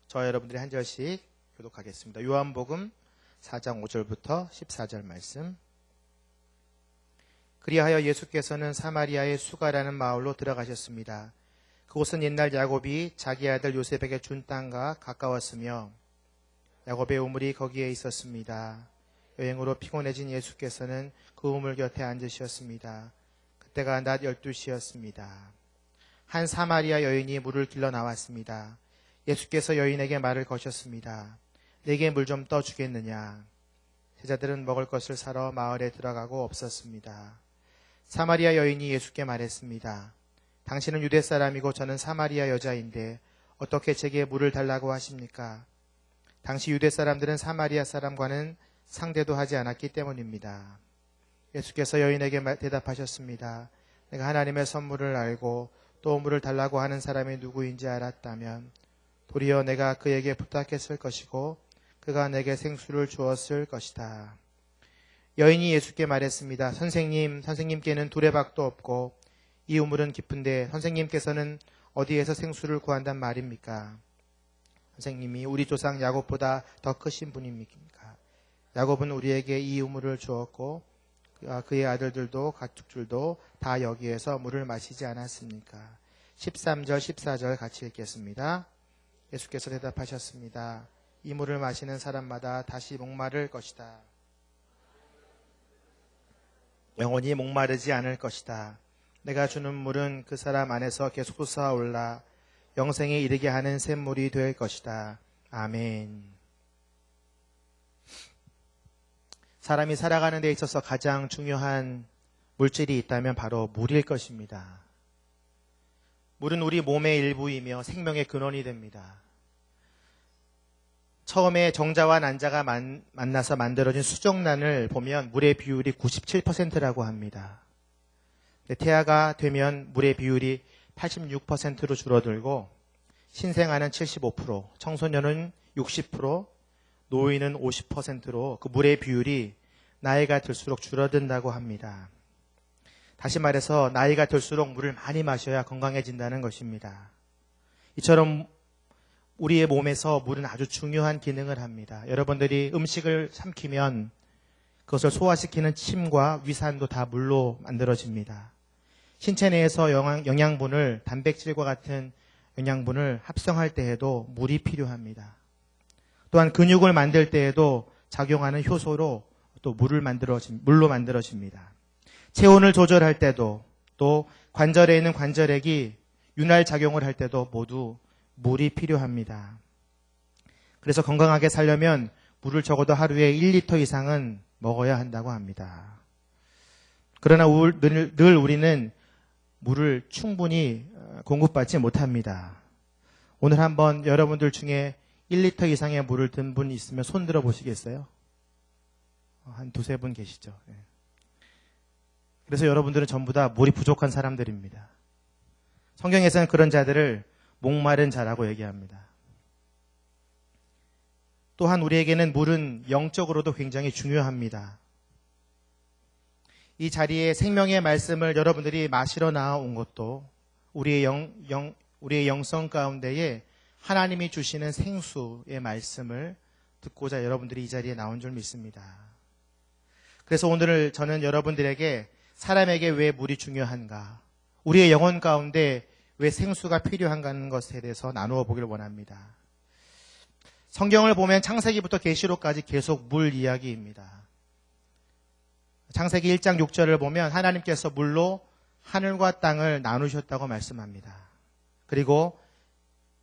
저 여러분들이 한 절씩 교독하겠습니다. 요한복음 4장 5절부터 14절 말씀. 그리하여 예수께서는 사마리아의 수가라는 마을로 들어가셨습니다. 그곳은 옛날 야곱이 자기 아들 요셉에게 준 땅과 가까웠으며 야곱의 우물이 거기에 있었습니다. 여행으로 피곤해진 예수께서는 그 우물 곁에 앉으셨습니다. 그때가 낮 12시였습니다. 한 사마리아 여인이 물을 길러 나왔습니다. 예수께서 여인에게 말을 거셨습니다. 내게 물 좀 떠주겠느냐? 제자들은 먹을 것을 사러 마을에 들어가고 없었습니다. 사마리아 여인이 예수께 말했습니다. 당신은 유대 사람이고 저는 사마리아 여자인데 어떻게 제게 물을 달라고 하십니까? 당시 유대 사람들은 사마리아 사람과는 상대도 하지 않았기 때문입니다. 예수께서 여인에게 대답하셨습니다. 내가 하나님의 선물을 알고 또 물을 달라고 하는 사람이 누구인지 알았다면 도리어 내가 그에게 부탁했을 것이고 그가 내게 생수를 주었을 것이다. 여인이 예수께 말했습니다. 선생님께는 두레박도 없고 이 우물은 깊은데 선생님께서는 어디에서 생수를 구한단 말입니까? 선생님이 우리 조상 야곱보다 더 크신 분입니까? 야곱은 우리에게 이 우물을 주었고 그의 아들들도 가축들도 다 여기에서 물을 마시지 않았습니까? 13절 14절 같이 읽겠습니다. 예수께서 대답하셨습니다. 이 물을 마시는 사람마다 다시 목마를 것이다. 영원히 목마르지 않을 것이다. 내가 주는 물은 그 사람 안에서 계속 솟아올라 영생에 이르게 하는 샘물이 될 것이다. 아멘. 사람이 살아가는 데 있어서 가장 중요한 물질이 있다면 바로 물일 것입니다. 물은 우리 몸의 일부이며 생명의 근원이 됩니다. 처음에 정자와 난자가 만나서 만들어진 수정란을 보면 물의 비율이 97%라고 합니다. 태아가 되면 물의 비율이 86%로 줄어들고 신생아는 75%, 청소년은 60%, 노인은 50%로 그 물의 비율이 나이가 들수록 줄어든다고 합니다. 다시 말해서 나이가 들수록 물을 많이 마셔야 건강해진다는 것입니다. 이처럼 우리의 몸에서 물은 아주 중요한 기능을 합니다. 여러분들이 음식을 삼키면 그것을 소화시키는 침과 위산도 다 물로 만들어집니다. 신체 내에서 영양분을 단백질과 같은 영양분을 합성할 때에도 물이 필요합니다. 또한 근육을 만들 때에도 작용하는 효소로 또 물로 만들어집니다. 체온을 조절할 때도 또 관절에 있는 관절액이 윤활 작용을 할 때도 모두 물이 필요합니다. 그래서 건강하게 살려면 물을 적어도 하루에 1리터 이상은 먹어야 한다고 합니다. 그러나 늘 우리는 물을 충분히 공급받지 못합니다. 오늘 한번 여러분들 중에 1리터 이상의 물을 든 분 있으면 손 들어 보시겠어요? 한 두세 분 계시죠. 그래서 여러분들은 전부 다 물이 부족한 사람들입니다. 성경에서는 그런 자들을 목마른 자라고 얘기합니다. 또한 우리에게는 물은 영적으로도 굉장히 중요합니다. 이 자리에 생명의 말씀을 여러분들이 마시러 나온 것도 우리의 영성 가운데에 하나님이 주시는 생수의 말씀을 듣고자 여러분들이 이 자리에 나온 줄 믿습니다. 그래서 오늘 저는 여러분들에게 사람에게 왜 물이 중요한가, 우리의 영혼 가운데 왜 생수가 필요한가 하는 것에 대해서 나누어 보기를 원합니다. 성경을 보면 창세기부터 계시록까지 계속 물 이야기입니다. 창세기 1장 6절을 보면 하나님께서 물로 하늘과 땅을 나누셨다고 말씀합니다. 그리고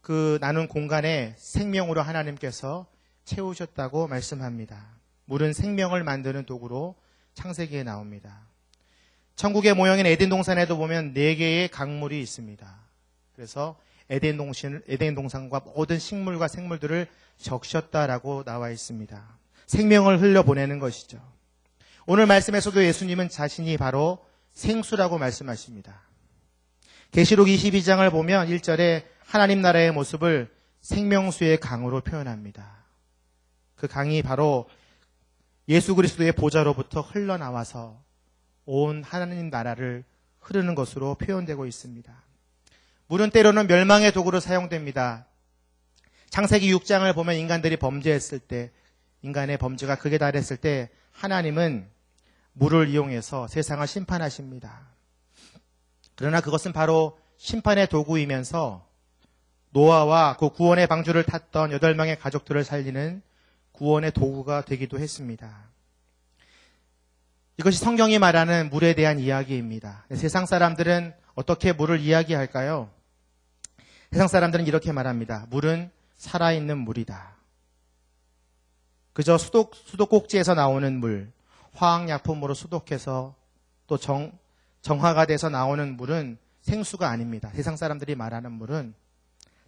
그 나눈 공간에 생명으로 하나님께서 채우셨다고 말씀합니다. 물은 생명을 만드는 도구로 창세기에 나옵니다. 천국의 모형인 에덴 동산에도 보면 4개의 강물이 있습니다. 그래서 에덴 동산과 모든 식물과 생물들을 적셨다라고 나와 있습니다. 생명을 흘려보내는 것이죠. 오늘 말씀에서도 예수님은 자신이 바로 생수라고 말씀하십니다. 계시록 22장을 보면 1절에 하나님 나라의 모습을 생명수의 강으로 표현합니다. 그 강이 바로 예수 그리스도의 보좌로부터 흘러나와서 온 하나님 나라를 흐르는 것으로 표현되고 있습니다. 물은 때로는 멸망의 도구로 사용됩니다. 창세기 6장을 보면 인간들이 범죄했을 때, 인간의 범죄가 극에 달했을 때 하나님은 물을 이용해서 세상을 심판하십니다. 그러나 그것은 바로 심판의 도구이면서 노아와 그 구원의 방주를 탔던 8명의 가족들을 살리는 구원의 도구가 되기도 했습니다. 이것이 성경이 말하는 물에 대한 이야기입니다. 세상 사람들은 어떻게 물을 이야기할까요? 세상 사람들은 이렇게 말합니다. 물은 살아있는 물이다. 그저 수도꼭지에서 나오는 물, 화학약품으로 소독해서 또 정화가 돼서 나오는 물은 생수가 아닙니다. 세상 사람들이 말하는 물은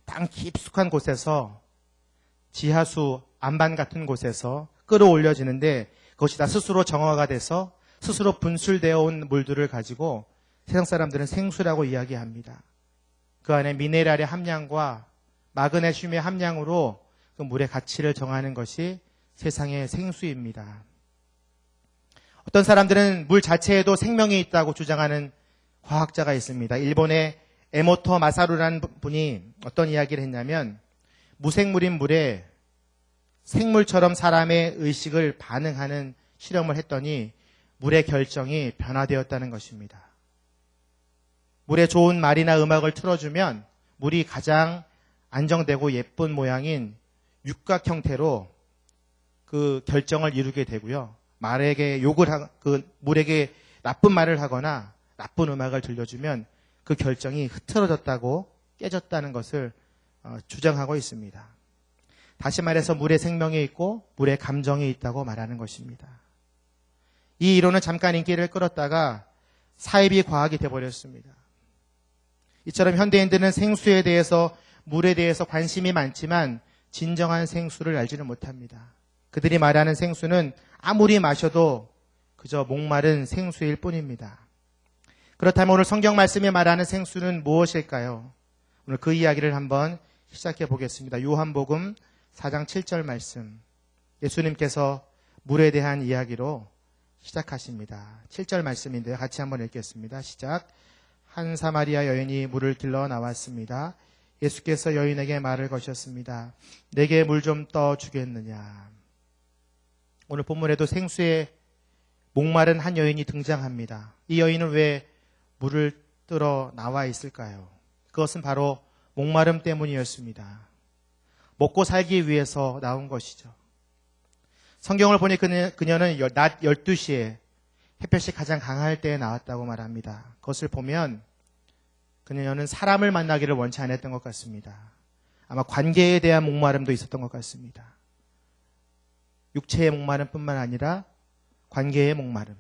땅 깊숙한 곳에서 지하수 안반 같은 곳에서 끌어올려지는데 그것이 다 스스로 정화가 돼서 스스로 분출되어 온 물들을 가지고 세상 사람들은 생수라고 이야기합니다. 그 안에 미네랄의 함량과 마그네슘의 함량으로 그 물의 가치를 정하는 것이 세상의 생수입니다. 어떤 사람들은 물 자체에도 생명이 있다고 주장하는 과학자가 있습니다. 일본의 에모토 마사루라는 분이 어떤 이야기를 했냐면 무생물인 물에 생물처럼 사람의 의식을 반응하는 실험을 했더니 물의 결정이 변화되었다는 것입니다. 물에 좋은 말이나 음악을 틀어주면 물이 가장 안정되고 예쁜 모양인 육각 형태로 그 결정을 이루게 되고요. 말에게 물에게 나쁜 말을 하거나 나쁜 음악을 들려주면 그 결정이 흐트러졌다고 깨졌다는 것을 주장하고 있습니다. 다시 말해서 물에 생명이 있고 물에 감정이 있다고 말하는 것입니다. 이 이론은 잠깐 인기를 끌었다가 사이비 과학이 되어버렸습니다. 이처럼 현대인들은 생수에 대해서 물에 대해서 관심이 많지만 진정한 생수를 알지는 못합니다. 그들이 말하는 생수는 아무리 마셔도 그저 목마른 생수일 뿐입니다. 그렇다면 오늘 성경 말씀이 말하는 생수는 무엇일까요? 오늘 그 이야기를 한번 시작해 보겠습니다. 요한복음 4장 7절 말씀. 예수님께서 물에 대한 이야기로 시작하십니다. 7절 말씀인데요. 같이 한번 읽겠습니다. 시작. 한 사마리아 여인이 물을 길러 나왔습니다. 예수께서 여인에게 말을 거셨습니다. 내게 물 좀 떠 주겠느냐. 오늘 본문에도 생수에 목마른 한 여인이 등장합니다. 이 여인은 왜 물을 뜨러 나와 있을까요? 그것은 바로 목마름 때문이었습니다. 먹고 살기 위해서 나온 것이죠. 성경을 보니 그녀는 낮 12시에 햇볕이 가장 강할 때에 나왔다고 말합니다. 그것을 보면 그녀는 사람을 만나기를 원치 않았던 것 같습니다. 아마 관계에 대한 목마름도 있었던 것 같습니다. 육체의 목마름뿐만 아니라 관계의 목마름,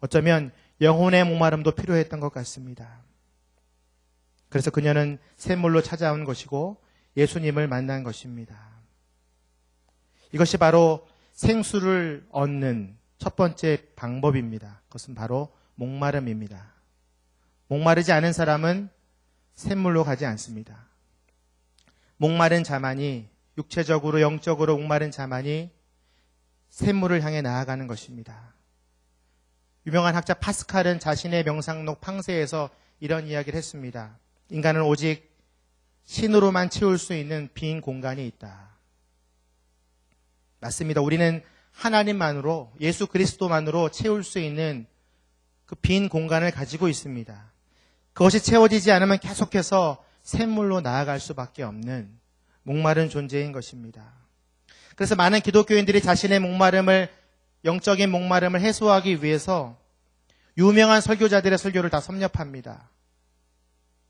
어쩌면 영혼의 목마름도 필요했던 것 같습니다. 그래서 그녀는 샘물로 찾아온 것이고 예수님을 만난 것입니다. 이것이 바로 생수를 얻는 첫 번째 방법입니다. 그것은 바로 목마름입니다. 목마르지 않은 사람은 샘물로 가지 않습니다. 목마른 자만이, 육체적으로 영적으로 목마른 자만이 샘물을 향해 나아가는 것입니다. 유명한 학자 파스칼은 자신의 명상록 팡세에서 이런 이야기를 했습니다. 인간은 오직 신으로만 채울 수 있는 빈 공간이 있다. 맞습니다. 우리는 하나님만으로, 예수 그리스도만으로 채울 수 있는 그 빈 공간을 가지고 있습니다. 그것이 채워지지 않으면 계속해서 샘물로 나아갈 수밖에 없는 목마른 존재인 것입니다. 그래서 많은 기독교인들이 자신의 영적인 목마름을 해소하기 위해서 유명한 설교자들의 설교를 다 섭렵합니다.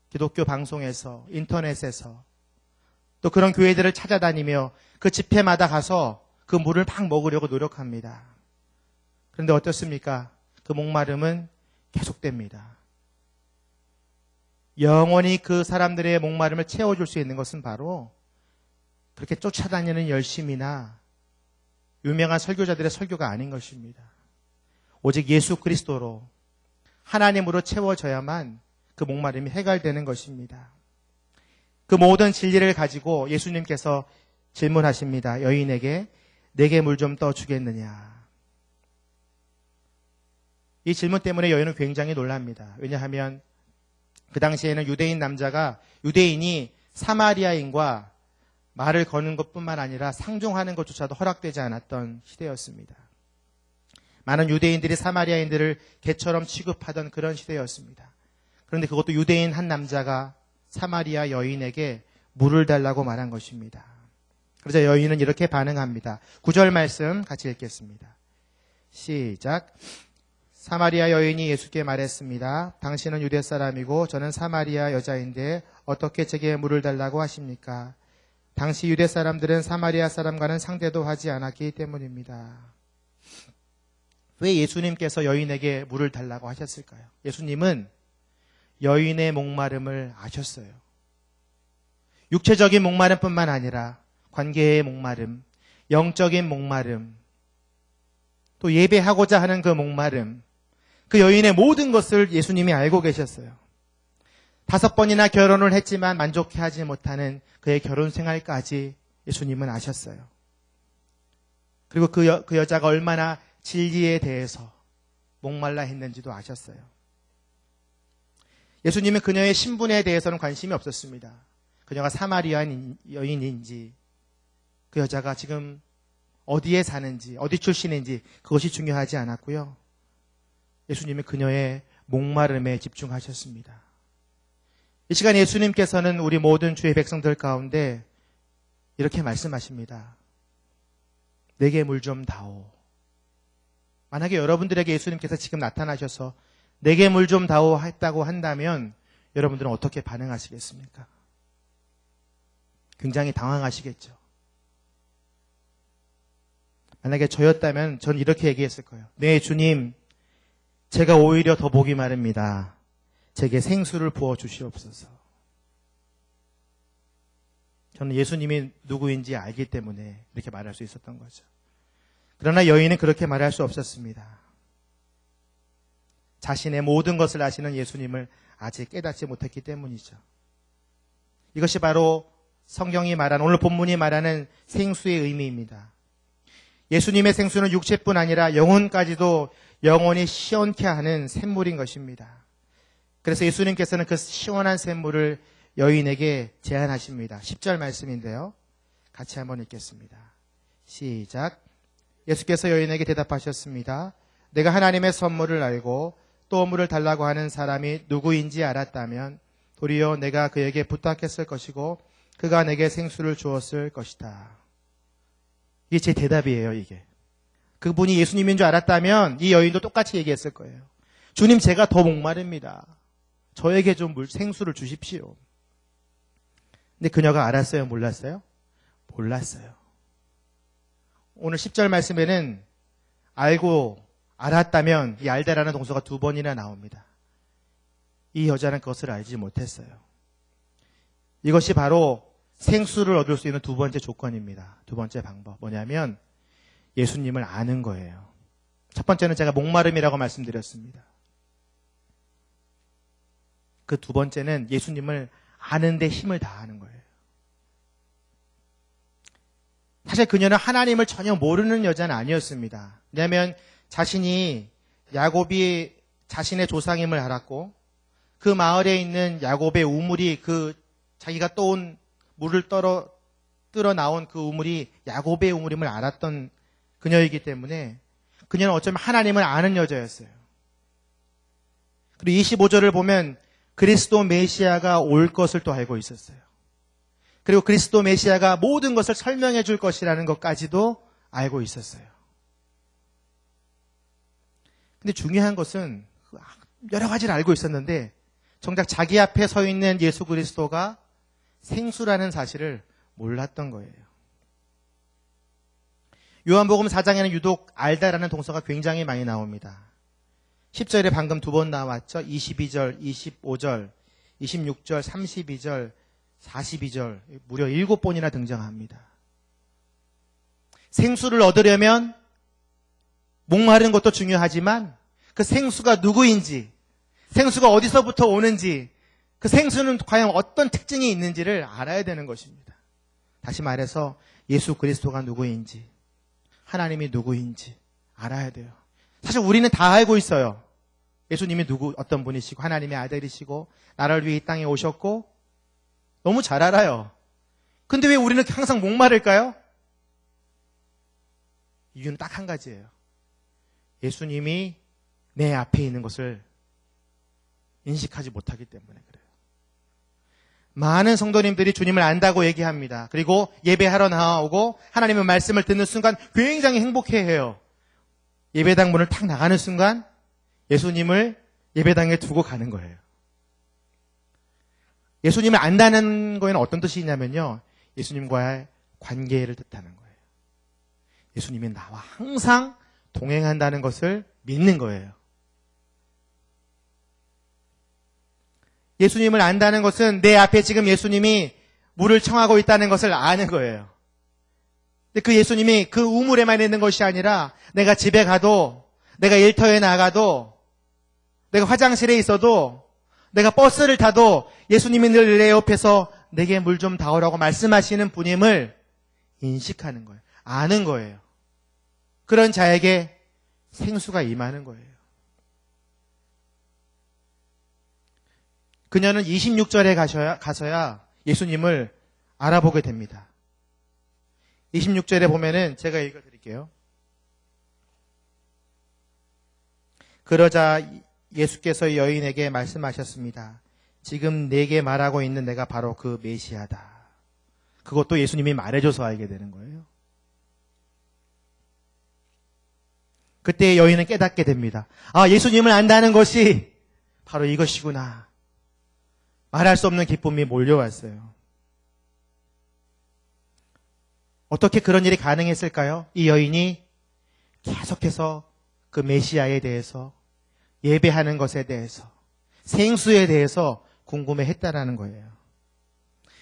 기독교 방송에서, 인터넷에서, 또 그런 교회들을 찾아다니며 그 집회마다 가서 그 물을 막 먹으려고 노력합니다. 그런데 어떻습니까? 그 목마름은 계속됩니다. 영원히 그 사람들의 목마름을 채워줄 수 있는 것은 바로 그렇게 쫓아다니는 열심이나 유명한 설교자들의 설교가 아닌 것입니다. 오직 예수 그리스도로, 하나님으로 채워져야만 그 목마름이 해결되는 것입니다. 그 모든 진리를 가지고 예수님께서 질문하십니다. 여인에게 내게 물 좀 떠 주겠느냐. 이 질문 때문에 여인은 굉장히 놀랍니다. 왜냐하면 그 당시에는 유대인이 사마리아인과 말을 거는 것뿐만 아니라 상종하는 것조차도 허락되지 않았던 시대였습니다. 많은 유대인들이 사마리아인들을 개처럼 취급하던 그런 시대였습니다. 그런데 그것도 유대인 한 남자가 사마리아 여인에게 물을 달라고 말한 것입니다. 그래서 여인은 이렇게 반응합니다. 9절 말씀 같이 읽겠습니다. 시작. 사마리아 여인이 예수께 말했습니다. 당신은 유대 사람이고 저는 사마리아 여자인데 어떻게 제게 물을 달라고 하십니까? 당시 유대 사람들은 사마리아 사람과는 상대도 하지 않았기 때문입니다. 왜 예수님께서 여인에게 물을 달라고 하셨을까요? 예수님은 여인의 목마름을 아셨어요. 육체적인 목마름뿐만 아니라 관계의 목마름, 영적인 목마름, 또 예배하고자 하는 그 목마름, 그 여인의 모든 것을 예수님이 알고 계셨어요. 5번이나 결혼을 했지만 만족해하지 못하는 그의 결혼 생활까지 예수님은 아셨어요. 그리고 그 여자가 얼마나 진리에 대해서 목말라 했는지도 아셨어요. 예수님은 그녀의 신분에 대해서는 관심이 없었습니다. 그녀가 사마리아 여인인지, 그 여자가 지금 어디에 사는지, 어디 출신인지 그것이 중요하지 않았고요. 예수님은 그녀의 목마름에 집중하셨습니다. 이 시간 예수님께서는 우리 모든 주의 백성들 가운데 이렇게 말씀하십니다. 내게 물 좀 다오. 만약에 여러분들에게 예수님께서 지금 나타나셔서 내게 물 좀 다오 했다고 한다면 여러분들은 어떻게 반응하시겠습니까? 굉장히 당황하시겠죠. 만약에 저였다면 전 이렇게 얘기했을 거예요. 네, 주님, 제가 오히려 더 목이 마릅니다. 제게 생수를 부어 주시옵소서. 저는 예수님이 누구인지 알기 때문에 이렇게 말할 수 있었던 거죠. 그러나 여인은 그렇게 말할 수 없었습니다. 자신의 모든 것을 아시는 예수님을 아직 깨닫지 못했기 때문이죠. 이것이 바로 성경이 말하는, 오늘 본문이 말하는 생수의 의미입니다. 예수님의 생수는 육체뿐 아니라 영혼까지도 영원히 시원케 하는 샘물인 것입니다. 그래서 예수님께서는 그 시원한 샘물을 여인에게 제안하십니다. 10절 말씀인데요. 같이 한번 읽겠습니다. 시작. 예수께서 여인에게 대답하셨습니다. 내가 하나님의 선물을 알고 또 물을 달라고 하는 사람이 누구인지 알았다면 도리어 내가 그에게 부탁했을 것이고 그가 내게 생수를 주었을 것이다. 이게 제 대답이에요, 이게. 그분이 예수님인 줄 알았다면 이 여인도 똑같이 얘기했을 거예요. 주님, 제가 더 목마릅니다. 저에게 좀 생수를 주십시오. 근데 그녀가 알았어요, 몰랐어요? 몰랐어요. 오늘 10절 말씀에는 알고 알았다면 이 알다라는 동사가 2번이나 나옵니다. 이 여자는 그것을 알지 못했어요. 이것이 바로 생수를 얻을 수 있는 2번째 조건입니다. 2번째 방법. 뭐냐면 예수님을 아는 거예요. 첫 번째는 제가 목마름이라고 말씀드렸습니다. 그 2번째는 예수님을 아는데 힘을 다하는 거예요. 사실 그녀는 하나님을 전혀 모르는 여자는 아니었습니다. 왜냐하면 자신이 야곱이 자신의 조상임을 알았고 그 마을에 있는 야곱의 우물이 그 자기가 떠온 물을 뚫어 나온 그 우물이 야곱의 우물임을 알았던 그녀이기 때문에 그녀는 어쩌면 하나님을 아는 여자였어요. 그리고 25절을 보면 그리스도 메시아가 올 것을 또 알고 있었어요. 그리고 그리스도 메시아가 모든 것을 설명해 줄 것이라는 것까지도 알고 있었어요. 근데 중요한 것은 여러 가지를 알고 있었는데 정작 자기 앞에 서 있는 예수 그리스도가 생수라는 사실을 몰랐던 거예요. 요한복음 4장에는 유독 알다라는 동사가 굉장히 많이 나옵니다. 10절에 방금 2번 나왔죠. 22절, 25절, 26절, 32절, 42절 무려 7번이나 등장합니다. 생수를 얻으려면 목마른 것도 중요하지만 그 생수가 누구인지, 생수가 어디서부터 오는지, 그 생수는 과연 어떤 특징이 있는지를 알아야 되는 것입니다. 다시 말해서 예수 그리스도가 누구인지, 하나님이 누구인지 알아야 돼요. 사실 우리는 다 알고 있어요. 예수님이 어떤 분이시고 하나님의 아들이시고 나를 위해 이 땅에 오셨고 너무 잘 알아요. 근데 왜 우리는 항상 목마를까요? 이유는 딱 한 가지예요. 예수님이 내 앞에 있는 것을 인식하지 못하기 때문에 그래요. 많은 성도님들이 주님을 안다고 얘기합니다. 그리고 예배하러 나오고 하나님의 말씀을 듣는 순간 굉장히 행복해해요. 예배당 문을 탁 나가는 순간 예수님을 예배당에 두고 가는 거예요. 예수님을 안다는 거에는 어떤 뜻이 있냐면요. 예수님과의 관계를 뜻하는 거예요. 예수님이 나와 항상 동행한다는 것을 믿는 거예요. 예수님을 안다는 것은 내 앞에 지금 예수님이 물을 청하고 있다는 것을 아는 거예요. 근데 그 예수님이 그 우물에만 있는 것이 아니라 내가 집에 가도, 내가 일터에 나가도, 내가 화장실에 있어도, 내가 버스를 타도 예수님이 늘 내 옆에서 내게 물 좀 다오라고 말씀하시는 분임을 인식하는 거예요. 아는 거예요. 그런 자에게 생수가 임하는 거예요. 그녀는 26절에 가서야 예수님을 알아보게 됩니다. 26절에 보면은 제가 읽어드릴게요. 그러자 예수께서 여인에게 말씀하셨습니다. 지금 내게 말하고 있는 내가 바로 그 메시아다. 그것도 예수님이 말해줘서 알게 되는 거예요. 그때 여인은 깨닫게 됩니다. 아, 예수님을 안다는 것이 바로 이것이구나. 말할 수 없는 기쁨이 몰려왔어요. 어떻게 그런 일이 가능했을까요? 이 여인이 계속해서 그 메시아에 대해서, 예배하는 것에 대해서, 생수에 대해서 궁금해했다라는 거예요.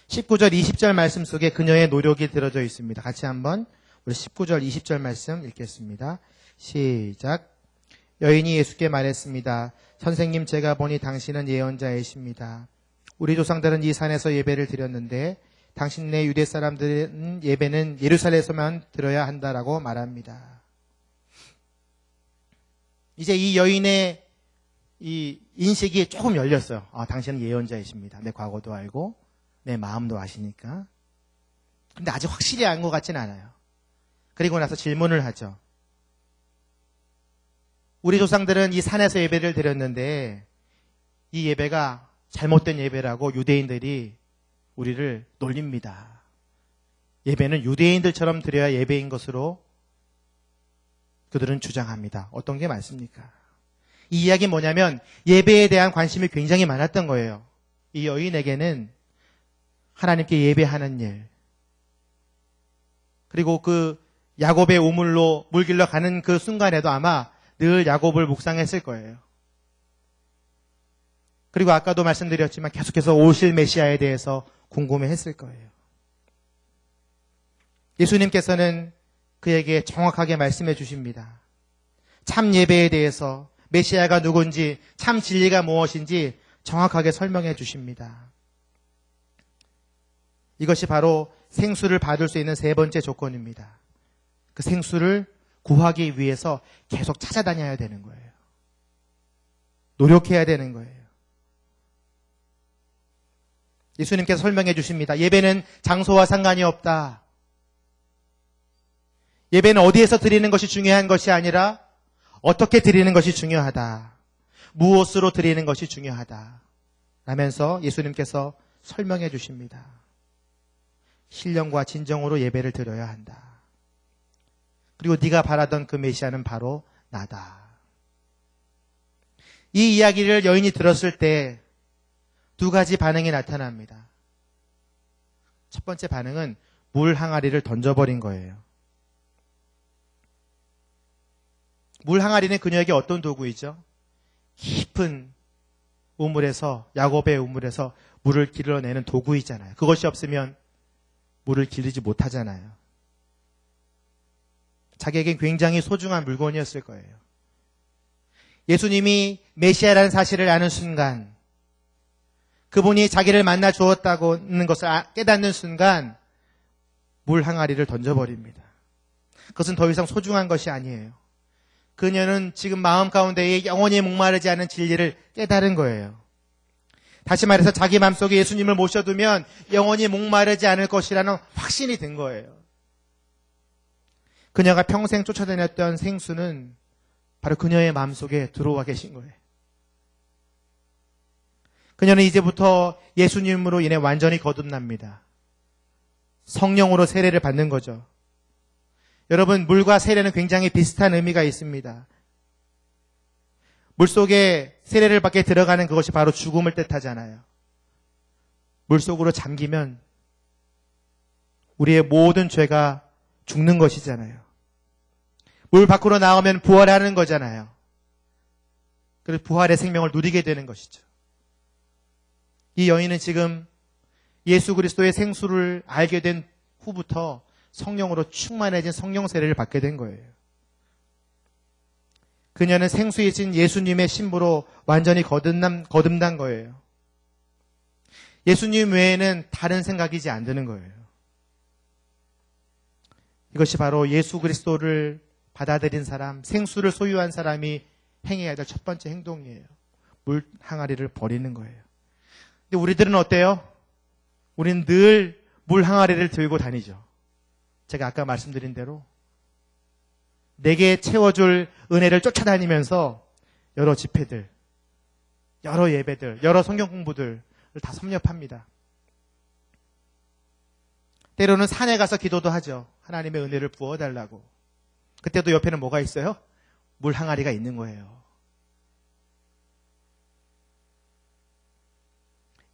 19절, 20절 말씀 속에 그녀의 노력이 들어져 있습니다. 같이 한번 우리 19절, 20절 말씀 읽겠습니다. 시작. 여인이 예수께 말했습니다. 선생님, 제가 보니 당신은 예언자이십니다. 우리 조상들은 이 산에서 예배를 드렸는데 당신네 유대 사람들은 예배는 예루살렘에서만 드려야 한다라고 말합니다. 이제 이 여인의 이 인식이 조금 열렸어요. 아, 당신은 예언자이십니다. 내 과거도 알고 내 마음도 아시니까. 근데 아직 확실히 안 것 같진 않아요. 그리고 나서 질문을 하죠. 우리 조상들은 이 산에서 예배를 드렸는데 이 예배가 잘못된 예배라고 유대인들이 우리를 놀립니다. 예배는 유대인들처럼 드려야 예배인 것으로 그들은 주장합니다. 어떤 게 맞습니까? 이 이야기는 뭐냐면 예배에 대한 관심이 굉장히 많았던 거예요. 이 여인에게는 하나님께 예배하는 일, 그리고 그 야곱의 우물로 물 길러 가는 그 순간에도 아마 늘 야곱을 묵상했을 거예요. 그리고 아까도 말씀드렸지만 계속해서 오실 메시아에 대해서 궁금해했을 거예요. 예수님께서는 그에게 정확하게 말씀해 주십니다. 참 예배에 대해서, 메시아가 누군지, 참 진리가 무엇인지 정확하게 설명해 주십니다. 이것이 바로 생수를 받을 수 있는 세 번째 조건입니다. 그 생수를 구하기 위해서 계속 찾아다녀야 되는 거예요. 노력해야 되는 거예요. 예수님께서 설명해 주십니다. 예배는 장소와 상관이 없다. 예배는 어디에서 드리는 것이 중요한 것이 아니라 어떻게 드리는 것이 중요하다. 무엇으로 드리는 것이 중요하다. 라면서 예수님께서 설명해 주십니다. 신령과 진정으로 예배를 드려야 한다. 그리고 네가 바라던 그 메시아는 바로 나다. 이 이야기를 여인이 들었을 때 두 가지 반응이 나타납니다. 첫 번째 반응은 물 항아리를 던져버린 거예요. 물 항아리는 그녀에게 어떤 도구이죠? 깊은 우물에서, 야곱의 우물에서 물을 길러내는 도구이잖아요. 그것이 없으면 물을 길르지 못하잖아요. 자기에겐 굉장히 소중한 물건이었을 거예요. 예수님이 메시아라는 사실을 아는 순간, 그분이 자기를 만나 주었다는 것을 깨닫는 순간 물 항아리를 던져버립니다. 그것은 더 이상 소중한 것이 아니에요. 그녀는 지금 마음 가운데에 영원히 목마르지 않은 진리를 깨달은 거예요. 다시 말해서 자기 마음속에 예수님을 모셔두면 영원히 목마르지 않을 것이라는 확신이 든 거예요. 그녀가 평생 쫓아다녔던 생수는 바로 그녀의 마음속에 들어와 계신 거예요. 그녀는 이제부터 예수님으로 인해 완전히 거듭납니다. 성령으로 세례를 받는 거죠. 여러분, 물과 세례는 굉장히 비슷한 의미가 있습니다. 물속에 세례를 받게 들어가는 그것이 바로 죽음을 뜻하잖아요. 물속으로 잠기면 우리의 모든 죄가 죽는 것이잖아요. 물 밖으로 나오면 부활하는 거잖아요. 그래서 부활의 생명을 누리게 되는 것이죠. 이 여인은 지금 예수 그리스도의 생수를 알게 된 후부터 성령으로 충만해진 성령 세례를 받게 된 거예요. 그녀는 생수이신 예수님의 신부로 완전히 거듭난 거예요. 예수님 외에는 다른 생각이지 안 드는 거예요. 이것이 바로 예수 그리스도를 받아들인 사람, 생수를 소유한 사람이 행해야 될 첫 번째 행동이에요. 물 항아리를 버리는 거예요. 근데 우리들은 어때요? 우리는 늘 물 항아리를 들고 다니죠. 제가 아까 말씀드린 대로 내게 채워줄 은혜를 쫓아다니면서 여러 집회들, 여러 예배들, 여러 성경 공부들을 다 섭렵합니다. 때로는 산에 가서 기도도 하죠. 하나님의 은혜를 부어달라고. 그때도 옆에는 뭐가 있어요? 물 항아리가 있는 거예요.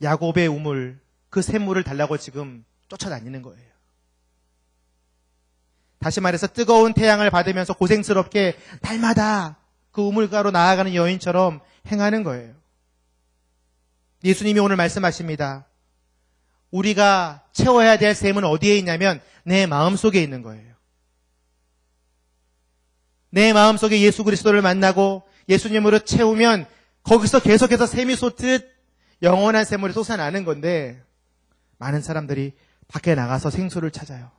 야곱의 우물, 그 샘물을 달라고 지금 쫓아다니는 거예요. 다시 말해서 뜨거운 태양을 받으면서 고생스럽게 날마다 그 우물가로 나아가는 여인처럼 행하는 거예요. 예수님이 오늘 말씀하십니다. 우리가 채워야 될 샘은 어디에 있냐면 내 마음속에 있는 거예요. 내 마음속에 예수 그리스도를 만나고 예수님으로 채우면 거기서 계속해서 샘이 솟듯 영원한 샘물이 솟아나는 건데 많은 사람들이 밖에 나가서 생수를 찾아요.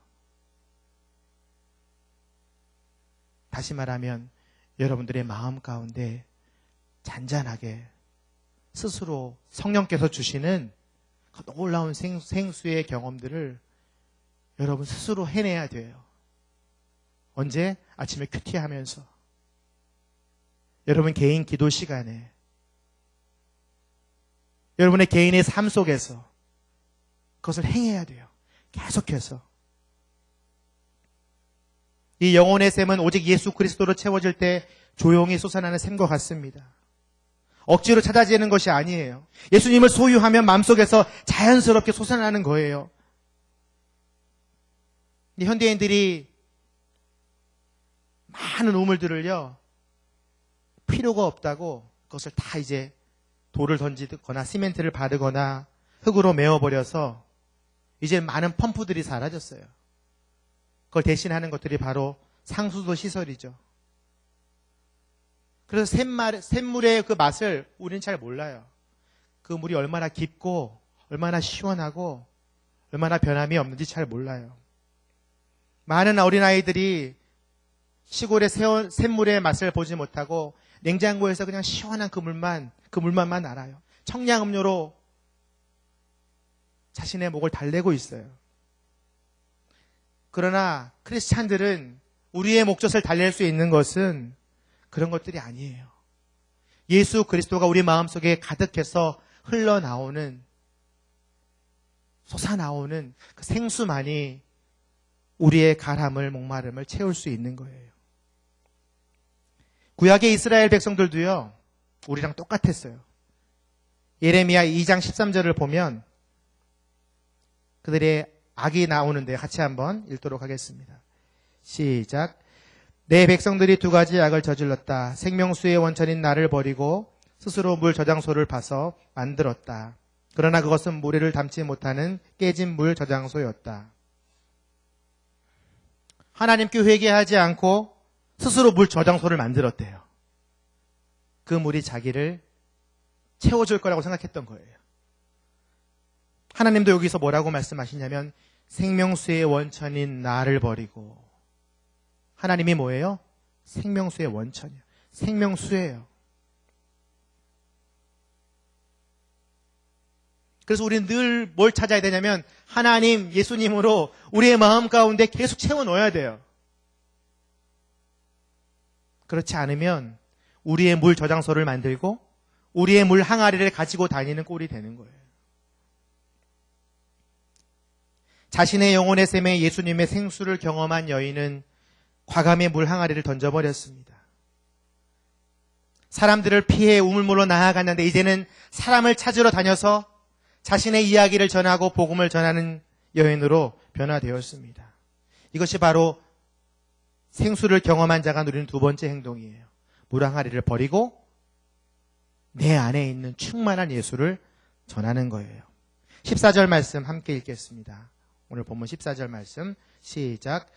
다시 말하면 여러분들의 마음 가운데 잔잔하게 스스로 성령께서 주시는 그 놀라운 생수의 경험들을 여러분 스스로 해내야 돼요. 언제? 아침에 큐티하면서 여러분 개인 기도 시간에 여러분의 개인의 삶 속에서 그것을 행해야 돼요. 계속해서. 이 영혼의 샘은 오직 예수 그리스도로 채워질 때 조용히 솟아나는 샘과 같습니다. 억지로 찾아지는 것이 아니에요. 예수님을 소유하면 마음속에서 자연스럽게 솟아나는 거예요. 현대인들이 많은 우물들을요, 필요가 없다고 그것을 다 이제 돌을 던지거나 시멘트를 바르거나 흙으로 메워버려서 이제 많은 펌프들이 사라졌어요. 그걸 대신하는 것들이 바로 상수도 시설이죠. 그래서 샘물의 그 맛을 우리는 잘 몰라요. 그 물이 얼마나 깊고 얼마나 시원하고 얼마나 변함이 없는지 잘 몰라요. 많은 어린아이들이 시골의 샘물의 맛을 보지 못하고 냉장고에서 그냥 시원한 그 물만만 알아요. 청량음료로 자신의 목을 달래고 있어요. 그러나 크리스찬들은 우리의 목젖을 달랠 수 있는 것은 그런 것들이 아니에요. 예수 그리스도가 우리 마음속에 가득해서 흘러나오는, 솟아나오는 그 생수만이 우리의 가람을, 목마름을 채울 수 있는 거예요. 구약의 이스라엘 백성들도요, 우리랑 똑같았어요. 예레미야 2장 13절을 보면 그들의 악이 나오는데 같이 한번 읽도록 하겠습니다. 시작. 내 백성들이 두 가지 악을 저질렀다. 생명수의 원천인 나를 버리고 스스로 물 저장소를 파서 만들었다. 그러나 그것은 모래를 담지 못하는 깨진 물 저장소였다. 하나님께 회개하지 않고 스스로 물 저장소를 만들었대요. 그 물이 자기를 채워줄 거라고 생각했던 거예요. 하나님도 여기서 뭐라고 말씀하시냐면 생명수의 원천인 나를 버리고, 하나님이 뭐예요? 생명수의 원천이에요. 생명수예요. 그래서 우리는 늘 뭘 찾아야 되냐면 하나님, 예수님으로 우리의 마음 가운데 계속 채워 넣어야 돼요. 그렇지 않으면 우리의 물 저장소를 만들고 우리의 물 항아리를 가지고 다니는 꼴이 되는 거예요. 자신의 영혼의 샘에 예수님의 생수를 경험한 여인은 과감히 물 항아리를 던져버렸습니다. 사람들을 피해 우물물로 나아갔는데 이제는 사람을 찾으러 다녀서 자신의 이야기를 전하고 복음을 전하는 여인으로 변화되었습니다. 이것이 바로 생수를 경험한 자가 누리는 두 번째 행동이에요. 물 항아리를 버리고 내 안에 있는 충만한 예수를 전하는 거예요. 14절 말씀 함께 읽겠습니다. 오늘 본문 14절 말씀 시작.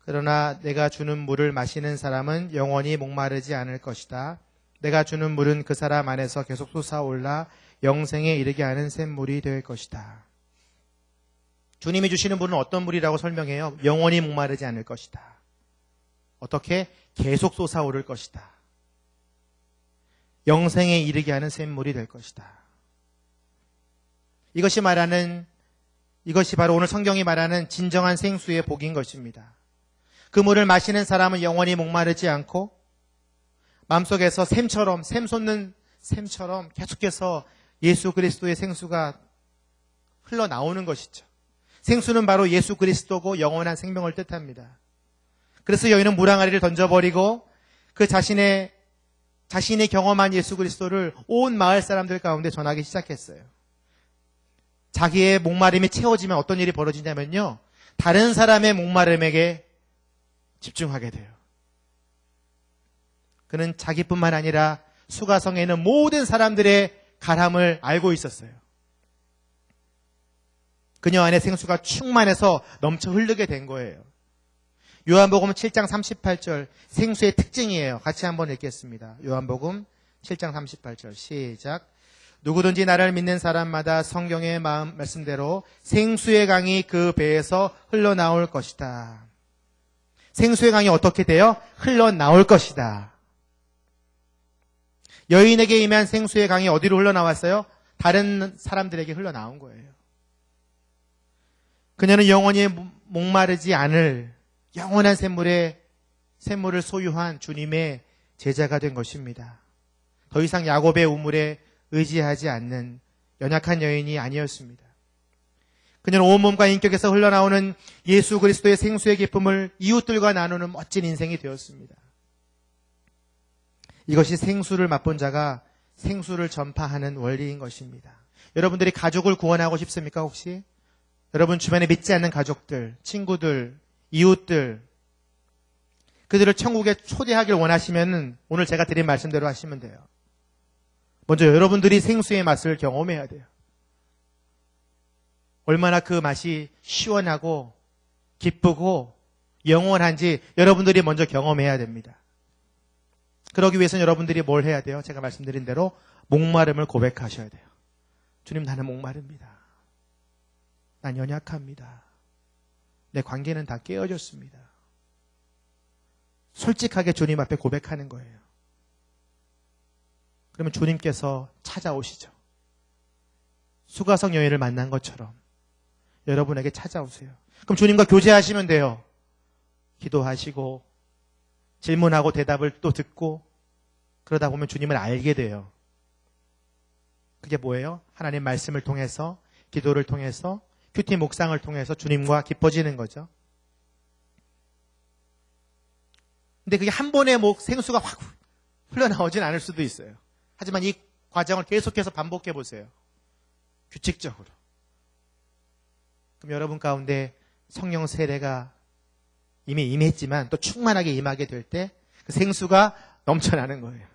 그러나 내가 주는 물을 마시는 사람은 영원히 목마르지 않을 것이다. 내가 주는 물은 그 사람 안에서 계속 솟아올라 영생에 이르게 하는 샘물이 될 것이다. 주님이 주시는 물은 어떤 물이라고 설명해요? 영원히 목마르지 않을 것이다. 어떻게? 계속 솟아오를 것이다. 영생에 이르게 하는 샘물이 될 것이다. 이것이 바로 오늘 성경이 말하는 진정한 생수의 복인 것입니다. 그 물을 마시는 사람은 영원히 목마르지 않고 마음속에서 샘 솟는 샘처럼 계속해서 예수 그리스도의 생수가 흘러나오는 것이죠. 생수는 바로 예수 그리스도고 영원한 생명을 뜻합니다. 그래서 여인은 물 항아리를 던져버리고 그 자신이 경험한 예수 그리스도를 온 마을 사람들 가운데 전하기 시작했어요. 자기의 목마름이 채워지면 어떤 일이 벌어지냐면요, 다른 사람의 목마름에게 집중하게 돼요. 그는 자기뿐만 아니라 수가성에 있는 모든 사람들의 가람을 알고 있었어요. 그녀 안에 생수가 충만해서 넘쳐 흐르게 된 거예요. 요한복음 7장 38절 생수의 특징이에요. 같이 한번 읽겠습니다. 요한복음 7장 38절 시작. 누구든지 나를 믿는 사람마다 성경의 말씀대로 생수의 강이 그 배에서 흘러나올 것이다. 생수의 강이 어떻게 돼요? 흘러나올 것이다. 여인에게 임한 생수의 강이 어디로 흘러나왔어요? 다른 사람들에게 흘러나온 거예요. 그녀는 영원히 목마르지 않을 영원한 샘물을 소유한 주님의 제자가 된 것입니다. 더 이상 야곱의 우물에 의지하지 않는 연약한 여인이 아니었습니다. 그녀는 온몸과 인격에서 흘러나오는 예수 그리스도의 생수의 기쁨을 이웃들과 나누는 멋진 인생이 되었습니다. 이것이 생수를 맛본 자가 생수를 전파하는 원리인 것입니다. 여러분들이 가족을 구원하고 싶습니까, 혹시? 여러분 주변에 믿지 않는 가족들, 친구들, 이웃들, 그들을 천국에 초대하길 원하시면 오늘 제가 드린 말씀대로 하시면 돼요. 먼저 여러분들이 생수의 맛을 경험해야 돼요. 얼마나 그 맛이 시원하고 기쁘고 영원한지 여러분들이 먼저 경험해야 됩니다. 그러기 위해서는 여러분들이 뭘 해야 돼요? 제가 말씀드린 대로 목마름을 고백하셔야 돼요. 주님, 나는 목마릅니다. 난 연약합니다. 내 관계는 다 깨어졌습니다. 솔직하게 주님 앞에 고백하는 거예요. 그러면 주님께서 찾아오시죠. 수가성 여인을 만난 것처럼 여러분에게 찾아오세요. 그럼 주님과 교제하시면 돼요. 기도하시고 질문하고 대답을 또 듣고 그러다 보면 주님을 알게 돼요. 그게 뭐예요? 하나님 말씀을 통해서, 기도를 통해서, 큐티 묵상을 통해서 주님과 깊어지는 거죠. 근데 그게 한 번에 생수가 확 흘러나오진 않을 수도 있어요. 하지만 이 과정을 계속해서 반복해 보세요. 규칙적으로. 그럼 여러분 가운데 성령 세례가 이미 임했지만 또 충만하게 임하게 될 때 그 생수가 넘쳐나는 거예요.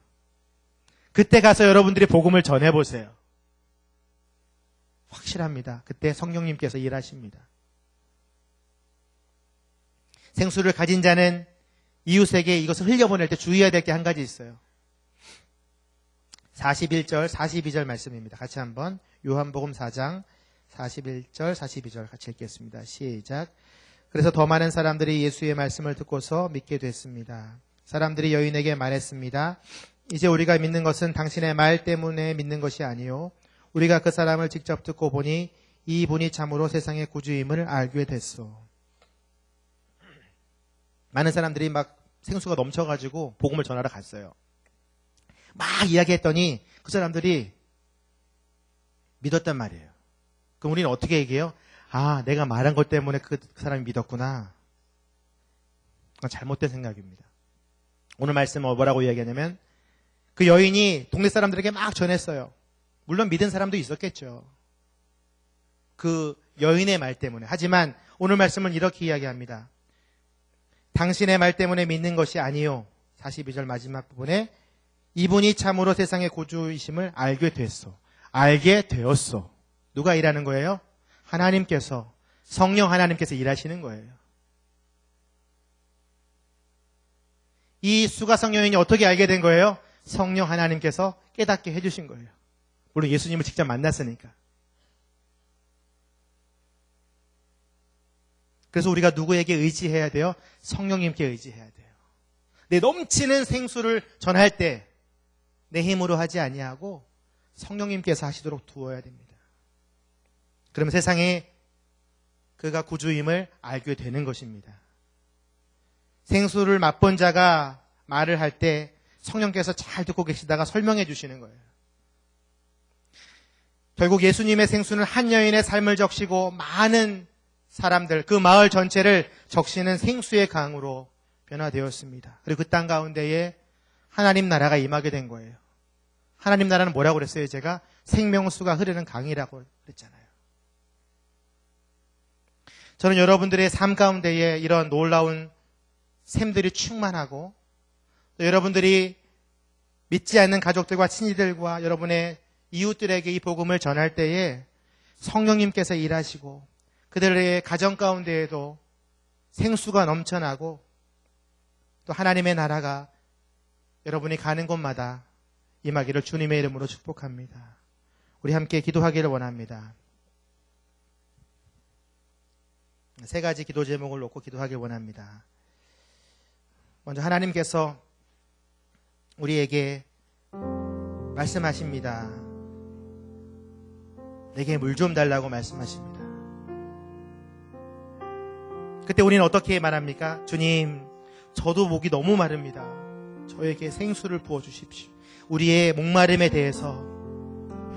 그때 가서 여러분들이 복음을 전해보세요. 확실합니다. 그때 성령님께서 일하십니다. 생수를 가진 자는 이웃에게 이것을 흘려보낼 때 주의해야 될 게 한 가지 있어요. 41절, 42절 말씀입니다. 같이 한번 요한복음 4장 41절, 42절 같이 읽겠습니다. 시작. 그래서 더 많은 사람들이 예수의 말씀을 듣고서 믿게 됐습니다. 사람들이 여인에게 말했습니다. 이제 우리가 믿는 것은 당신의 말 때문에 믿는 것이 아니요 우리가 그 사람을 직접 듣고 보니 이분이 참으로 세상의 구주임을 알게 됐소. 많은 사람들이 막 생수가 넘쳐가지고 복음을 전하러 갔어요. 막 이야기했더니 그 사람들이 믿었단 말이에요. 그럼 우리는 어떻게 얘기해요? 아, 내가 말한 것 때문에 그 사람이 믿었구나. 그건 잘못된 생각입니다. 오늘 말씀은 뭐라고 이야기하냐면 그 여인이 동네 사람들에게 막 전했어요. 물론 믿은 사람도 있었겠죠. 그 여인의 말 때문에. 하지만 오늘 말씀은 이렇게 이야기합니다. 당신의 말 때문에 믿는 것이 아니요. 42절 마지막 부분에 이분이 참으로 세상의 구주이심을 알게 됐어. 알게 되었어. 누가 일하는 거예요? 하나님께서, 성령 하나님께서 일하시는 거예요. 이 수가성 여인이 어떻게 알게 된 거예요? 성령 하나님께서 깨닫게 해주신 거예요. 물론 예수님을 직접 만났으니까. 그래서 우리가 누구에게 의지해야 돼요? 성령님께 의지해야 돼요. 내 넘치는 생수를 전할 때 내 힘으로 하지 아니하고 성령님께서 하시도록 두어야 됩니다. 그러면 세상에 그가 구주임을 알게 되는 것입니다. 생수를 맛본 자가 말을 할 때 성령께서 잘 듣고 계시다가 설명해 주시는 거예요. 결국 예수님의 생수는 한 여인의 삶을 적시고 많은 사람들, 그 마을 전체를 적시는 생수의 강으로 변화되었습니다. 그리고 그 땅 가운데에 하나님 나라가 임하게 된 거예요. 하나님 나라는 뭐라고 그랬어요? 제가 생명수가 흐르는 강이라고 그랬잖아요. 저는 여러분들의 삶 가운데에 이런 놀라운 샘들이 충만하고 또 여러분들이 믿지 않는 가족들과 친지들과 여러분의 이웃들에게 이 복음을 전할 때에 성령님께서 일하시고 그들의 가정 가운데에도 생수가 넘쳐나고 또 하나님의 나라가 여러분이 가는 곳마다 임하기를 주님의 이름으로 축복합니다. 우리 함께 기도하기를 원합니다. 세 가지 기도 제목을 놓고 기도하길 원합니다. 먼저 하나님께서 우리에게 말씀하십니다. 내게 물 좀 달라고 말씀하십니다. 그때 우리는 어떻게 말합니까? 주님, 저도 목이 너무 마릅니다. 저에게 생수를 부어주십시오. 우리의 목마름에 대해서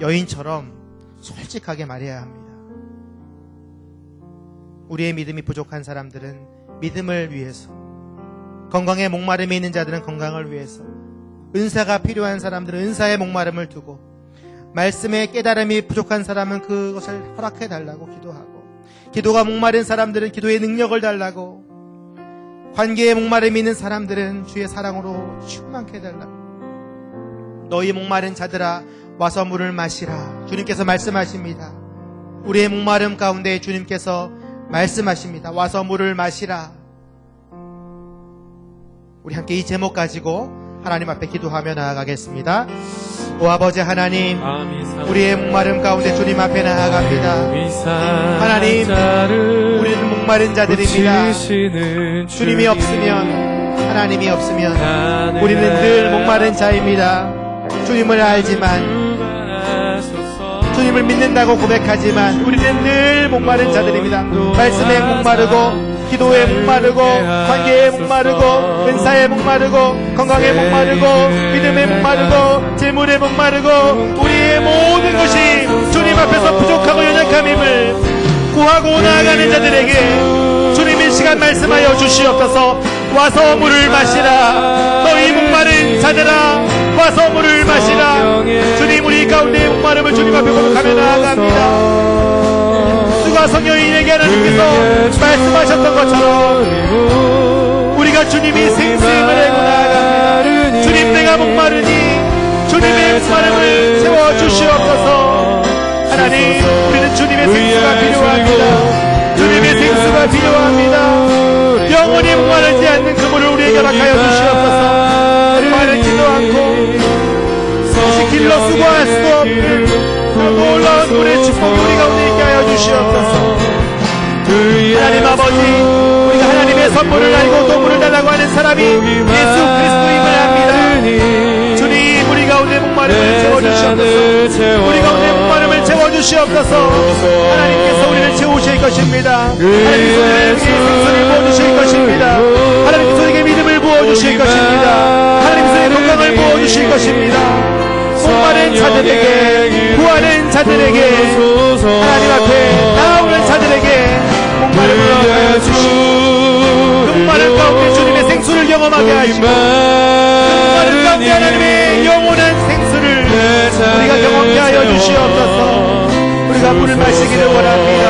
여인처럼 솔직하게 말해야 합니다. 우리의 믿음이 부족한 사람들은 믿음을 위해서, 건강에 목마름이 있는 자들은 건강을 위해서, 은사가 필요한 사람들은 은사의 목마름을 두고, 말씀의 깨달음이 부족한 사람은 그것을 허락해 달라고 기도하고, 기도가 목마른 사람들은 기도의 능력을 달라고, 관계에 목마름이 있는 사람들은 주의 사랑으로 충만케 해달라고. 너희 목마른 자들아 와서 물을 마시라. 주님께서 말씀하십니다. 우리의 목마름 가운데 주님께서 말씀하십니다. 와서 물을 마시라. 우리 함께 이 제목 가지고 하나님 앞에 기도하며 나아가겠습니다. 오 아버지 하나님, 우리의 목마름 가운데 주님 앞에 나아갑니다. 하나님, 우리는 목마른 자들입니다. 주님이 없으면, 하나님이 없으면 우리는 늘 목마른 자입니다. 주님을 알지만, 주님을 믿는다고 고백하지만 우리는 늘 목마른 자들입니다. 말씀에 목마르고, 기도에 목마르고, 관계에 목마르고, 은사에 목마르고, 건강에 목마르고, 믿음에 목마르고, 재물에 목마르고, 우리의 모든 것이 주님 앞에서 부족하고 연약함임을 구하고 나아가는 자들에게 주님 이 시간 말씀하여 주시옵소서. 와서 물을 마시라. 너희 목마른 자들아 와서 물을 마시라. 주님, 우리 가운데의 목마름을 주님 앞에 고백하며 나아갑니다. 수가성 여인에게 하나님께서 말씀하셨던 것처럼 우리가 주님이 생수임을 알고 나아갑니다. 주님, 내가 목마르니 주님의 목마름을 채워주시옵소서. 하나님, 우리는 주님의 생수가 필요합니다. 주님의 생수가 필요합니다. 영원히 목마르지 않는 그 물을 우리에게 허락하여 주시옵소서. 마르지도 않고 다시 길러 수고할 수 없는 놀라운 물의 축복이 우리 가운데 있게 하여 주시옵소서. 하나님 아버지, 우리가 하나님의 선물을 알고 도물을 달라고 하는 사람이 예수 그리스도임을 압니다. 주님, 우리 가운데 목마름을 채워주시옵소서. 우리 가운데 목마름을 주시옵소서. 하나님께서 우리를 채우실 것입니다. 하나님께서 우리에게 생수를 부어주실 것입니다. 하나님께서 우리에게 믿음을 부어주실 것입니다. 하나님께서 우리에게 건강을 부어주실 것입니다. 목마른 자들에게, 구하는 자들에게, 하나님 앞에 나오는 자들에게 목마름을 얻어 주시고, 목마른 가운데 주님의 생수를 경험하게 하시고, 목마른 가운데 하나님의 영원한 생수를 우리가 경험하게 하여 주시옵소서. 우리가 물을 마시기를 원합니다.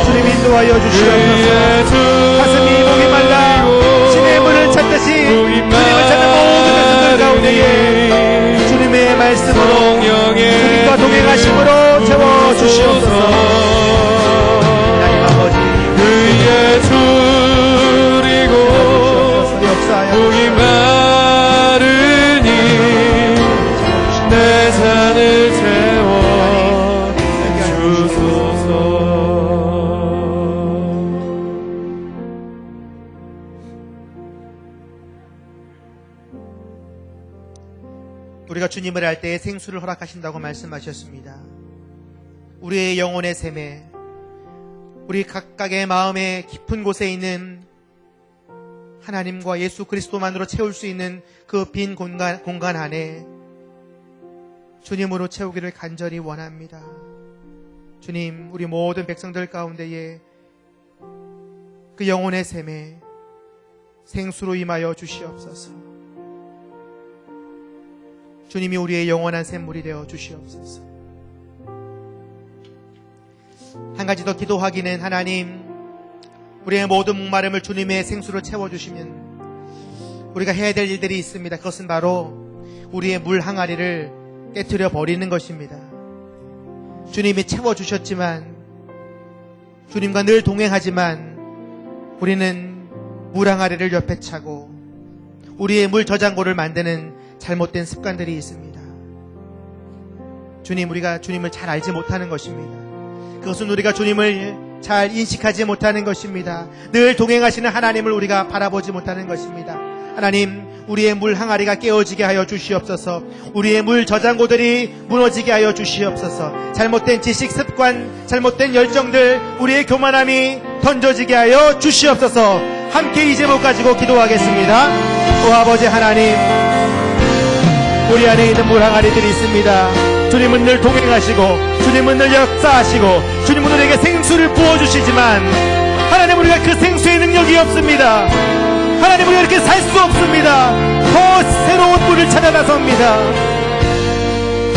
주님 인도하여 주시옵소서. 가슴이 목이 말라 신의 물을 찾듯이 주님을 찾는 모든 백성들 가운데에 주님의 말씀으로 주님과 동행하심으로 채워주시옵소서. 하나님 아버지 그의 줄이고 목이 마르니 내 잔을 채워 주소서. 우리가 주님을 알 때에 생수를 허락하신다고 말씀하셨습니다. 우리의 영혼의 샘에, 우리 각각의 마음의 깊은 곳에 있는 하나님과 예수 그리스도만으로 채울 수 있는 그 빈 공간 안에 주님으로 채우기를 간절히 원합니다. 주님, 우리 모든 백성들 가운데에 그 영혼의 샘에 생수로 임하여 주시옵소서. 주님이 우리의 영원한 샘물이 되어 주시옵소서. 한 가지 더 기도하기는, 하나님, 우리의 모든 목마름을 주님의 생수로 채워주시면 우리가 해야 될 일들이 있습니다. 그것은 바로 우리의 물 항아리를 깨트려 버리는 것입니다. 주님이 채워주셨지만, 주님과 늘 동행하지만 우리는 물 항아리를 옆에 차고 우리의 물 저장고를 만드는 잘못된 습관들이 있습니다. 주님, 우리가 주님을 잘 알지 못하는 것입니다. 그것은 우리가 주님을 잘 인식하지 못하는 것입니다. 늘 동행하시는 하나님을 우리가 바라보지 못하는 것입니다. 하나님, 우리의 물 항아리가 깨어지게 하여 주시옵소서. 우리의 물 저장고들이 무너지게 하여 주시옵소서. 잘못된 지식, 습관, 잘못된 열정들, 우리의 교만함이 던져지게 하여 주시옵소서. 함께 이 제목 가지고 기도하겠습니다. 오 아버지 하나님, 우리 안에 있는 물 항아리들이 있습니다. 주님은 늘 동행하시고 주님은 늘 역사하시고 주님은 우리에게 생수를 부어주시지만, 하나님, 우리가 그 생수의 능력이 없습니다. 하나님, 우리가 이렇게 살 수 없습니다. 더 새로운 물을 찾아 나섭니다.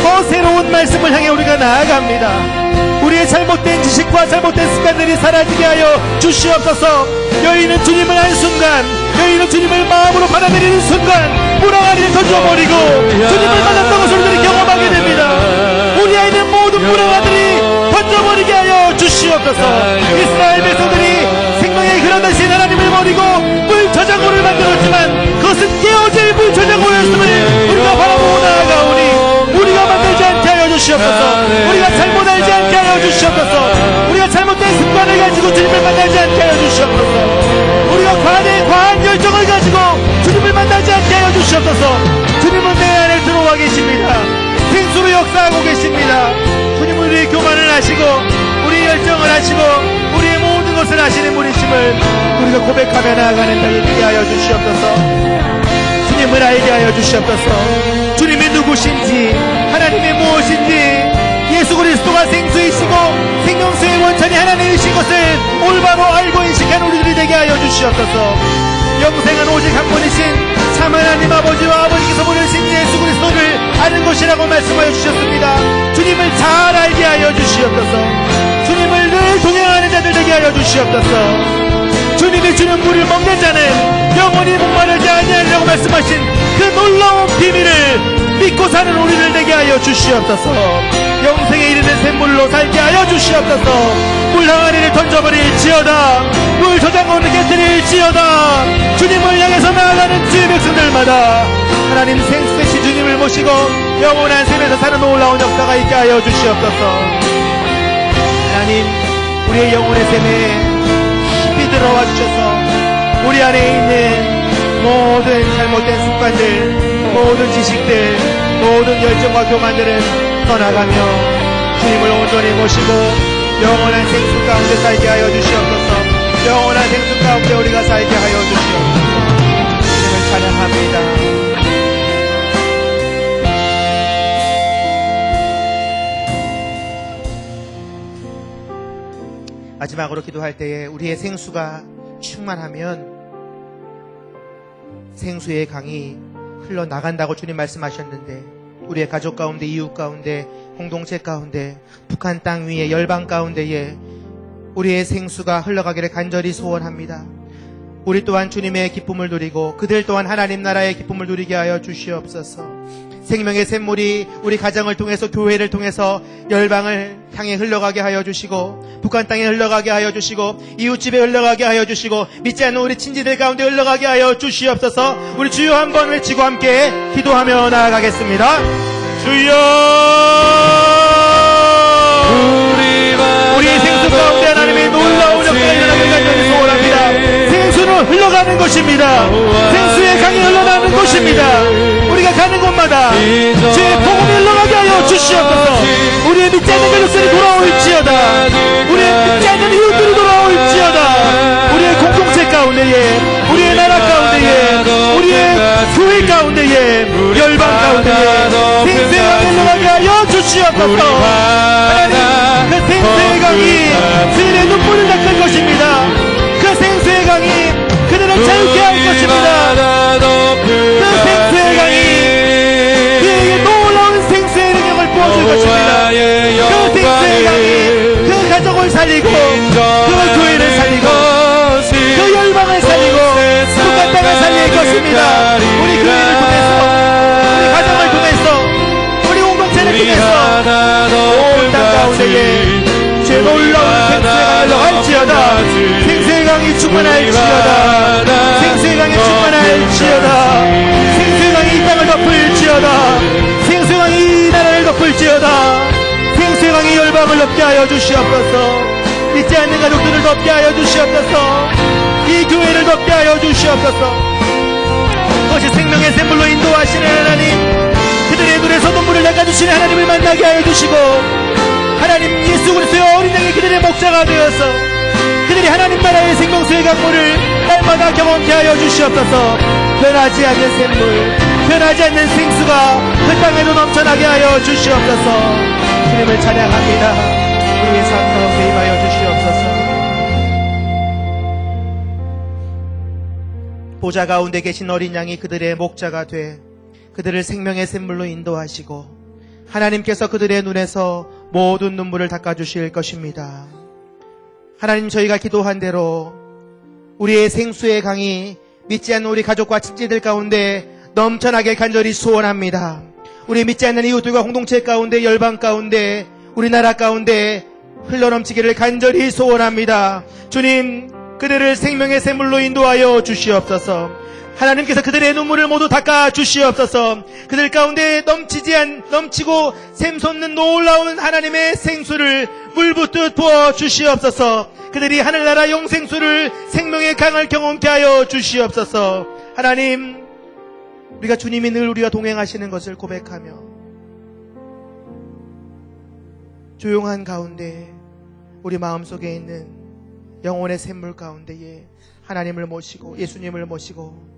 더 새로운 말씀을 향해 우리가 나아갑니다. 우리의 잘못된 지식과 잘못된 습관들이 사라지게 하여 주시옵소서. 여인은 주님을 한 순간, 여인은 주님을 마음으로 받아들이는 순간 물 항아리를 던져버리고 주님을 만났던 것을 우리들이 경험하게 됩니다. 우리 안에 있는 모든 물 항아리들이 던져버리게 하여 주시옵소서. 이스라엘 백성들이 생명의 그런 대신 하나님을 버리고 물 저장고를 만들었지만 그것은 깨어질 물 저장고였음을 우리가 바라보고 나아가오니 우리가 만들지 않게 하여 주시옵소서. 우리가 잘못 알지 않게 하여 주시옵소서. 우리가 잘못된 습관을 가지고 주님을 만나지 않게 하여 주시옵소서. 우리가 과한 열정을 가지고 주님을 만나지 않게 하여 주시옵소서. 주님은 내 안에 들어와 계십니다. 생수로 역사하고 계십니다. 주님은 우리의 교만을 하시고 우리의 열정을 하시고 우리의 모든 것을 하시는 분이심을 우리가 고백하며 나아가는 날이 되게 하여 주시옵소서. 주님을 알게 하여 주시옵소서. 주님이 누구신지, 하나님이 무엇인지, 예수 그리스도가 생수이시고 생명수의 원천이 하나님이신 것을 올바로 알고 인식한 우리들이 되게 하여 주시옵소서. 영생은 오직 한 분이신 참 하나님 아버지와 아버지께서 보내신 예수 그리스도를 아는 것이라고 말씀하여 주셨습니다. 주님을 잘 알게 하여 주시옵소서. 주님을 늘 동행하는 자들 되게 하여 주시옵소서. 주님이 주는 물을 먹는 자는 영원히 목마르지 아니하리라고 말씀하신 그 놀라운 비밀을 믿고 사는 우리를 되게 하여 주시옵소서. 영생에 이르는 샘물로 살게 하여 주시옵소서. 물 항아리를 던져버릴지어다. 물 저장고를 깨뜨릴지어다. 주님을 향해서 나아가는 주의 백성들마다 하나님 생수의 주님을 모시고 영원한 샘에서 사는 놀라운 역사가 있게 하여 주시옵소서. 하나님, 우리의 영혼의 샘에 깊이 들어와 주셔서 우리 안에 있는 모든 잘못된 습관들, 모든 지식들, 모든 열정과 교만들은 떠나가며 주님을 온전히 모시고 영원한 생수 가운데 살게 하여 주시옵소서. 영원한 생수 가운데 우리가 살게 하여 주시옵소서. 주님을 찬양합니다. 마지막으로 기도할 때에 우리의 생수가 충만하면 생수의 강이 흘러나간다고 주님 말씀하셨는데, 우리의 가족 가운데, 이웃 가운데, 공동체 가운데, 북한 땅 위에, 열방 가운데에 우리의 생수가 흘러가기를 간절히 소원합니다. 우리 또한 주님의 기쁨을 누리고 그들 또한 하나님 나라의 기쁨을 누리게 하여 주시옵소서. 생명의 샘물이 우리 가정을 통해서, 교회를 통해서 열방을 향해 흘러가게 하여 주시고, 북한 땅에 흘러가게 하여 주시고, 이웃집에 흘러가게 하여 주시고, 믿지 않는 우리 친지들 가운데 흘러가게 하여 주시옵소서. 우리 주여 한번 외치고 함께 기도하며 나아가겠습니다. 주여, 우리의 생수 가운데 하나님의 놀라운 역사가 일어나기를 간절히 소원합니다. 생수는 흘러가는 것입니다. 생수의 강이 흘러나는 것입니다. 우리가 가는 곳마다 주의 복음이 흘러가게 하여 주시옵소서. 우리의 믿지 않는 가족들이 돌아올지어다. 우리의 믿지 않는 이웃들이 돌아올지어다. 우리의 공동체 가운데에, 우리의 나라 가운데에, 우리의 교회 가운데에, 열방 가운데에 생수의 강이 흘러가게 하여 주시옵소서. 하나님, 그 생수의 강이 그들의 눈물을 닦을 것입니다. 그 생수의 강이 그들을 자유케 할 것입니다. 그 생수의 강이 그에게 놀라운 생수의 능력을 부어줄 것입니다. 그 생수의 강이 그 가족을 살리고, 그 교회를 살리고, 그 열방을 살리고, 북한 땅을 살릴 것입니다. 우리 교회를 통해서, 우리 가정을 통해서, 우리 공동체를 통해서 온 땅 가운데에 주의 놀라운 생수의 강이 흘러갈지어다. 생수의 강이 충만할지어다. 생수의 강이 충만할지어다. 생수의 강이 이 땅을 덮을지어다. 생수의 강이 이 나라를 덮을지어다. 생수의 강이 열방을 덮게 하여 주시옵소서. 믿지 않는 가족들을 덮게 하여 주시옵소서. 이 교회를 덮게 하여 주시옵소서. 그것이 생명의 샘물로 인도하시는 하나님, 그들의 눈에서 눈물을 닦아주시는 하나님을 만나게 하여 주시고, 하나님 예수 그리스도의 어린 양이 그들의 목자가 되어서 그들이 하나님 나라의 생명수의 강물을 날마다 경험케 하여 주시옵소서. 변하지 않는 샘물, 변하지 않는 생수가 그 땅에도 넘쳐나게 하여 주시옵소서. 주님을 찬양합니다. 우리의 삶 가운데 임하여 주시옵소서. 보좌 가운데 계신 어린 양이 그들의 목자가 돼 그들을 생명의 샘물로 인도하시고, 하나님께서 그들의 눈에서 모든 눈물을 닦아주실 것입니다. 하나님, 저희가 기도한 대로 우리의 생수의 강이 믿지 않는 우리 가족과 친지들 가운데 넘쳐나게 간절히 소원합니다. 우리 믿지 않는 이웃들과 공동체 가운데, 열방 가운데, 우리나라 가운데 흘러넘치기를 간절히 소원합니다. 주님, 그들을 생명의 샘물로 인도하여 주시옵소서. 하나님께서 그들의 눈물을 모두 닦아 주시옵소서. 그들 가운데 넘치고 샘솟는 놀라운 하나님의 생수를 물붓듯 부어 주시옵소서. 그들이 하늘나라 영생수를, 생명의 강을 경험케 하여 주시옵소서. 하나님, 우리가 주님이 늘 우리와 동행하시는 것을 고백하며 조용한 가운데 우리 마음속에 있는 영혼의 샘물 가운데에 하나님을 모시고 예수님을 모시고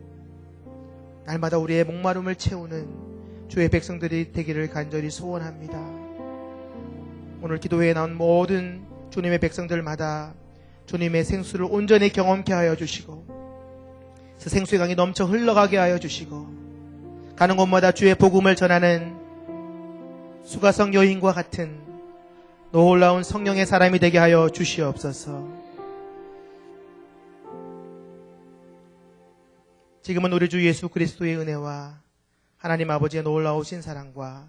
날마다 우리의 목마름을 채우는 주의 백성들이 되기를 간절히 소원합니다. 오늘 기도회에 나온 모든 주님의 백성들마다 주님의 생수를 온전히 경험케 하여 주시고, 그 생수의 강이 넘쳐 흘러가게 하여 주시고, 가는 곳마다 주의 복음을 전하는 수가성 여인과 같은 놀라운 성령의 사람이 되게 하여 주시옵소서. 지금은 우리 주 예수 그리스도의 은혜와 하나님 아버지의 놀라우신 사랑과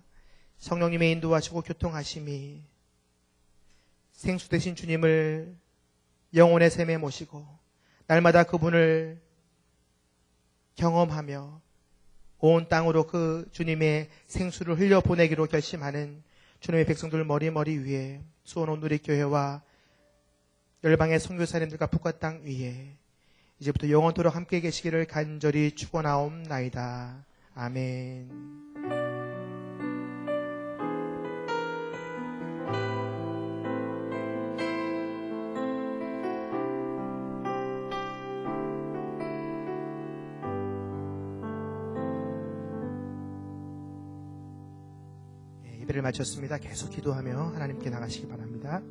성령님의 인도하시고 교통하심이 생수 되신 주님을 영혼의 샘에 모시고 날마다 그분을 경험하며 온 땅으로 그 주님의 생수를 흘려보내기로 결심하는 주님의 백성들 머리 위에 수원 온누리교회와 열방의 선교사님들과 북한 땅 위에 이제부터 영원토록 함께 계시기를 간절히 축원하옵나이다. 아멘. 예배를 마쳤습니다. 계속 기도하며 하나님께 나가시기 바랍니다.